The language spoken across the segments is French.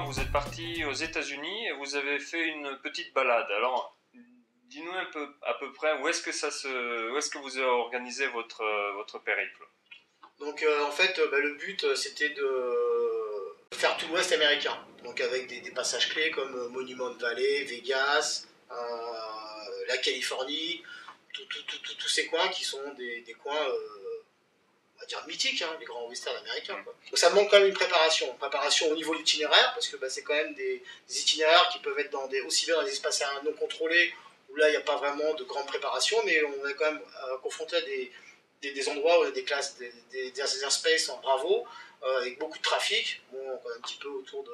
récemment, vous êtes parti aux États-Unis et vous avez fait une petite balade. Alors, dis-nous un peu, à peu près, où est-ce que vous avez organisé votre périple? Donc en fait, le but c'était de faire tout l'Ouest américain. Donc avec des passages clés comme Monument Valley, Vegas, la Californie, tous ces coins qui sont des coins, on va dire mythiques, hein, les grands westerns américains, quoi. Donc ça demande quand même une préparation au niveau de l'itinéraire, parce que c'est quand même des itinéraires qui peuvent être aussi bien dans des espaces aériens non contrôlés, où là il n'y a pas vraiment de grande préparation, mais on est quand même confronté à des endroits où il y a des classes, des airspace en Bravo, avec beaucoup de trafic, bon, un petit peu autour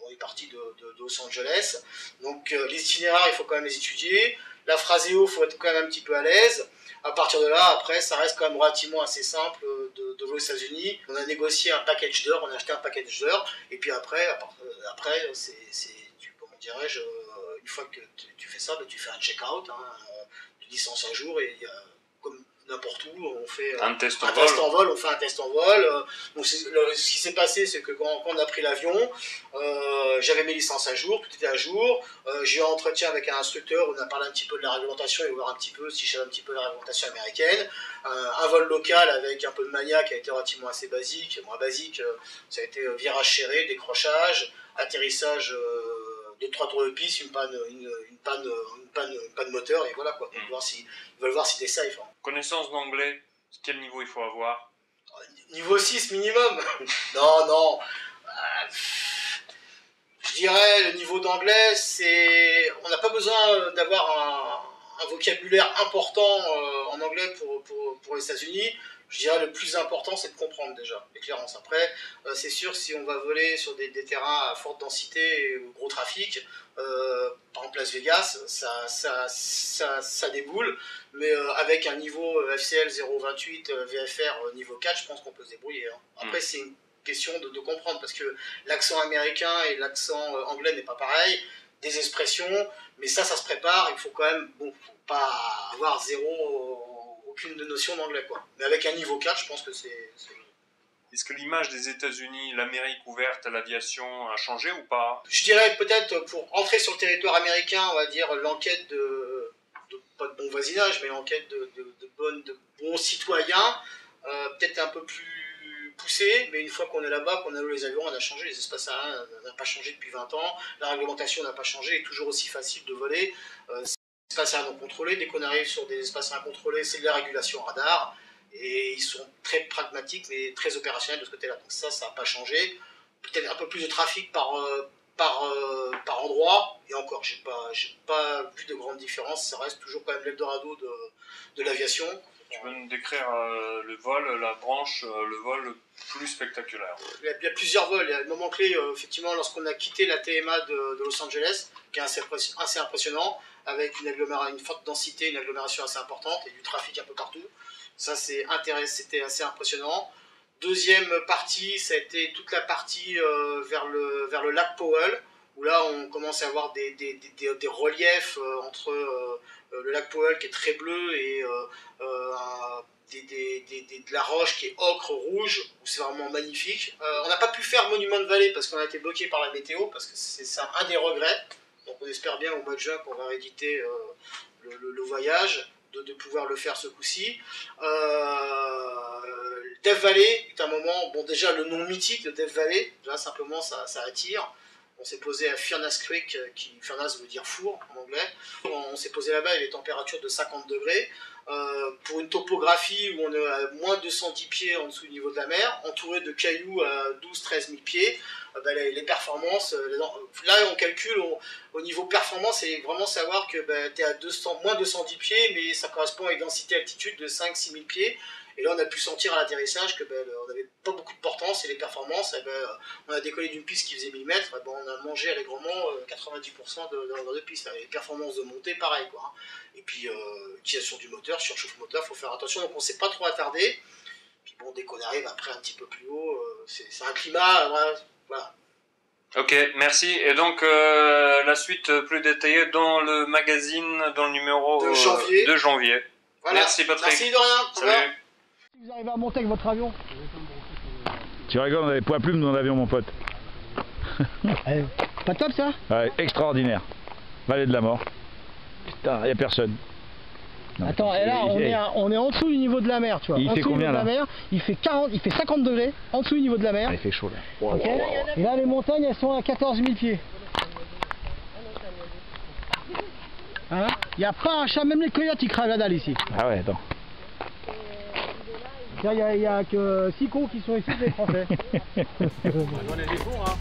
on est parti de Los Angeles. Donc les itinéraires, il faut quand même les étudier. La phraseo, il faut être quand même un petit peu à l'aise. À partir de là, après, ça reste quand même relativement assez simple de voler aux États-Unis. On a négocié un package d'heures, on a acheté un package d'heures, et puis après comment dirais-je, une fois que tu fais ça, tu fais un check-out, hein, de licence un jour, et comme n'importe où, on fait un test en vol, on fait un test en vol. Donc ce qui s'est passé, c'est que quand on a pris l'avion, j'avais mes licences à jour, tout était à jour. J'ai eu un entretien avec un instructeur, on a parlé un petit peu de la réglementation et voir un petit peu si je savais un petit peu la réglementation américaine. Un vol local avec un peu de mania qui a été relativement assez basique, moins basique, ça a été virage serré, décrochage, atterrissage, 2-3 tours de piste, une panne moteur, et voilà quoi. Ils veulent voir si t'es safe, hein. Connaissance d'anglais, quel niveau il faut avoir? Niveau 6 minimum. Non. Je dirais le niveau d'anglais, on n'a pas besoin d'avoir un vocabulaire important en anglais pour les États-Unis. Je dirais le plus important, c'est de comprendre déjà l'éclairance. Après, c'est sûr, si on va voler sur des terrains à forte densité et gros trafic, par exemple Las Vegas, ça déboule. Mais avec un niveau FCL 0.28, VFR niveau 4, je pense qu'on peut se débrouiller, hein. Après, c'est une question de comprendre, parce que l'accent américain et l'accent anglais n'est pas pareil, des expressions, mais ça se prépare. Il faut quand même, faut pas avoir aucune notion d'anglais, quoi. Mais avec un niveau 4, je pense que c'est... Est-ce que l'image des États-Unis, l'Amérique ouverte à l'aviation a changé ou pas? Je dirais peut-être pour entrer sur le territoire américain, on va dire l'enquête pas de bon voisinage, mais l'enquête de bons citoyens, peut-être un peu plus poussée, mais une fois qu'on est là-bas, qu'on a eu les avions, on a changé, les espaces aériens n'ont pas changé depuis 20 ans, la réglementation n'a pas changé, il est toujours aussi facile de voler. C'est des espaces aériens non contrôlés, dès qu'on arrive sur des espaces aériens contrôlés, c'est de la régulation radar, et ils sont très pragmatiques, mais très opérationnels de ce côté-là. Donc ça n'a pas changé. Peut-être un peu plus de trafic par endroit, et encore, j'ai pas vu de grande différence. Ça reste toujours quand même l'Eldorado de l'aviation. Tu peux nous décrire le vol, la branche, le vol plus spectaculaire? Il y a plusieurs vols. Il y a le moment clé, effectivement, lorsqu'on a quitté la TMA de Los Angeles, qui est assez impressionnant, avec une forte densité, une agglomération assez importante et du trafic un peu partout. Ça, c'était assez impressionnant. Deuxième partie, ça a été toute la partie vers le lac Powell, où là on commence à avoir des reliefs entre le lac Powell qui est très bleu et de la roche qui est ocre rouge, où c'est vraiment magnifique. On n'a pas pu faire Monument Valley parce qu'on a été bloqué par la météo, parce que c'est ça un des regrets. Donc on espère bien au mois de juin qu'on va rééditer le voyage, de pouvoir le faire ce coup-ci. Death Valley est un moment, bon déjà le nom mythique de Death Valley, là simplement ça attire. On s'est posé à Furnace Creek, Furnace veut dire four en anglais. On s'est posé là-bas, il y avait des températures de 50 degrés. Pour une topographie où on est à moins de 210 pieds en dessous du niveau de la mer, entouré de cailloux à 12-13 000 pieds, les performances, là on calcule au niveau performance, c'est vraiment savoir que tu es à moins de 210 pieds, mais ça correspond à une densité altitude de 5-6 000 pieds. Et là, on a pu sentir à l'atterrissage que on n'avait pas beaucoup de portance, et les performances, on a décollé d'une piste qui faisait 1000 mètres, on a mangé allègrement 90% de piste. Les performances de montée, pareil, quoi. Et puis, utilisation du moteur, surchauffe moteur, il faut faire attention, donc on ne s'est pas trop attardé. Puis bon, dès qu'on arrive après un petit peu plus haut, c'est un climat, voilà. Ok, merci. Et donc, la suite plus détaillée dans le magazine, dans le numéro de janvier. Voilà. Merci Patrick. Merci de rien. Salut. Vous arrivez à monter avec votre avion? Tu rigoles, on avait poids plume dans l'avion, mon pote. Pas top ça? Ouais, extraordinaire. Vallée de la mort. Putain, il n'y a personne. Non, attends, et là on est en dessous du niveau de la mer, tu vois. Il fait combien là? Il fait 50 degrés en dessous du niveau de la mer. Ah, il fait chaud là. Ok. Et là les montagnes elles sont à 14 000 pieds. Hein? Il n'y a pas un chat, même les coyotes ils crèvent la dalle ici. Ah ouais, attends. Il n'y a que 6 cons qui sont ici, des Français. On est des cons, hein.